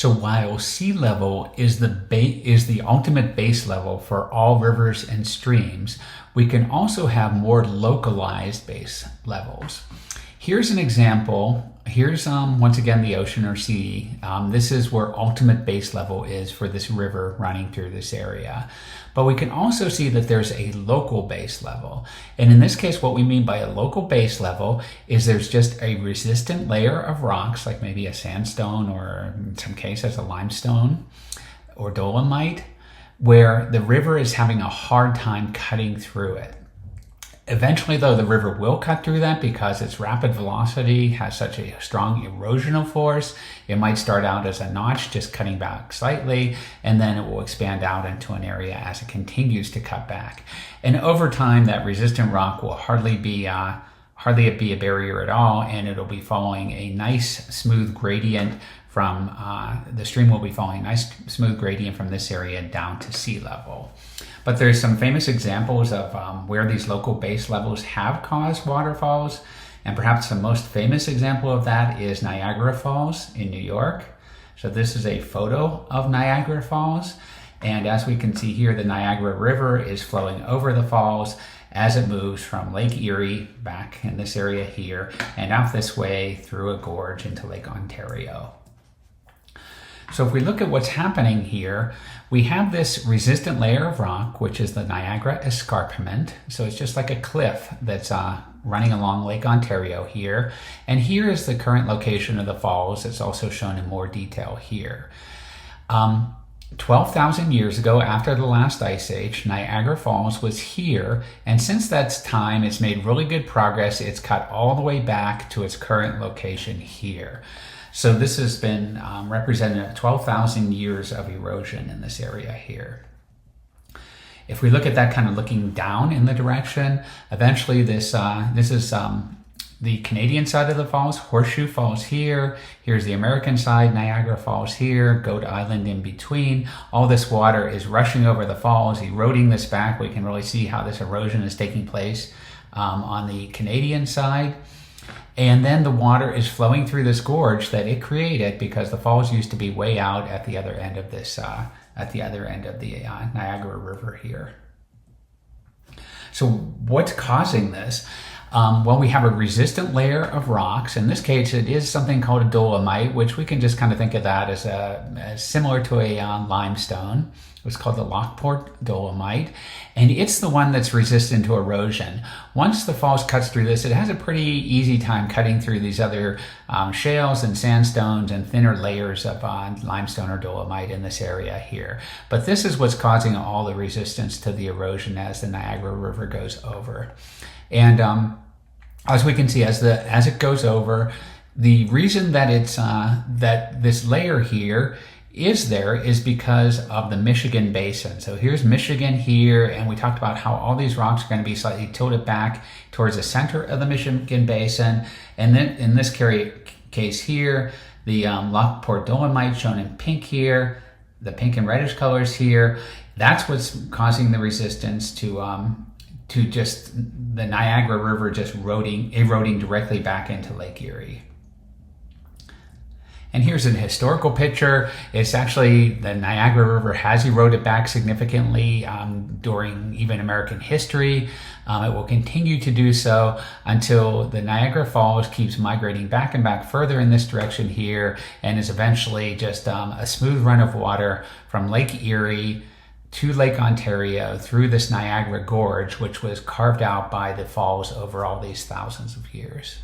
So while sea level is the ultimate base level for all rivers and streams, we can also have more localized base levels. Here's an example. Here's once again the ocean or sea. This is where ultimate base level is for this river running through this area. But we can also see that there's a local base level. And in this case, what we mean by a local base level is there's just a resistant layer of rocks, like maybe a sandstone or in some cases a limestone or dolomite, where the river is having a hard time cutting through it. Eventually, though, the river will cut through that because its rapid velocity has such a strong erosional force. It might start out as a notch, just cutting back slightly, and then it will expand out into an area as it continues to cut back. And over time, that resistant rock will hardly be a barrier at all, and it'll be following a nice smooth gradient from the stream will be following a nice smooth gradient from this area down to sea level. But there's some famous examples of where these local base levels have caused waterfalls, and perhaps the most famous example of that is Niagara Falls in New York. So this is a photo of Niagara Falls, and as we can see here, the Niagara River is flowing over the falls as it moves from Lake Erie back in this area here and out this way through a gorge into Lake Ontario. So if we look at what's happening here, we have this resistant layer of rock, which is the Niagara Escarpment. So it's just like a cliff that's running along Lake Ontario here. And here is the current location of the falls. It's also shown in more detail here. 12,000 years ago, after the last ice age, Niagara Falls was here. And since that time, it's made really good progress. It's cut all the way back to its current location here. So this has been representative of 12,000 years of erosion in this area here. If we look at that kind of looking down in the direction, eventually this is the Canadian side of the falls, Horseshoe Falls here. Here's the American side, Niagara Falls here, Goat Island in between. All this water is rushing over the falls, eroding this back. We can really see how this erosion is taking place on the Canadian side. And then the water is flowing through this gorge that it created because the falls used to be way out at the other end of this, Niagara River here. So what's causing this? Well, we have a resistant layer of rocks. In this case, it is something called a dolomite, which we can just kind of think of that as similar to a limestone. It's called the Lockport dolomite, and it's the one that's resistant to erosion. Once the falls cuts through this, it has a pretty easy time cutting through these other shales and sandstones and thinner layers of limestone or dolomite in this area here. But this is what's causing all the resistance to the erosion as the Niagara River goes over. And as we can see, as it goes over, the reason that it's that this layer here is because of the Michigan Basin. So here's Michigan here, and we talked about how all these rocks are going to be slightly tilted back towards the center of the Michigan Basin. And then in this case here, the Lockport dolomite shown in pink here, the pink and reddish colors here, that's what's causing the resistance to just the Niagara River just eroding directly back into Lake Erie. And here's a historical picture. It's actually, the Niagara River has eroded back significantly during even American history. It will continue to do so until the Niagara Falls keeps migrating back and back further in this direction here and is eventually just a smooth run of water from Lake Erie to Lake Ontario through this Niagara Gorge, which was carved out by the falls over all these thousands of years.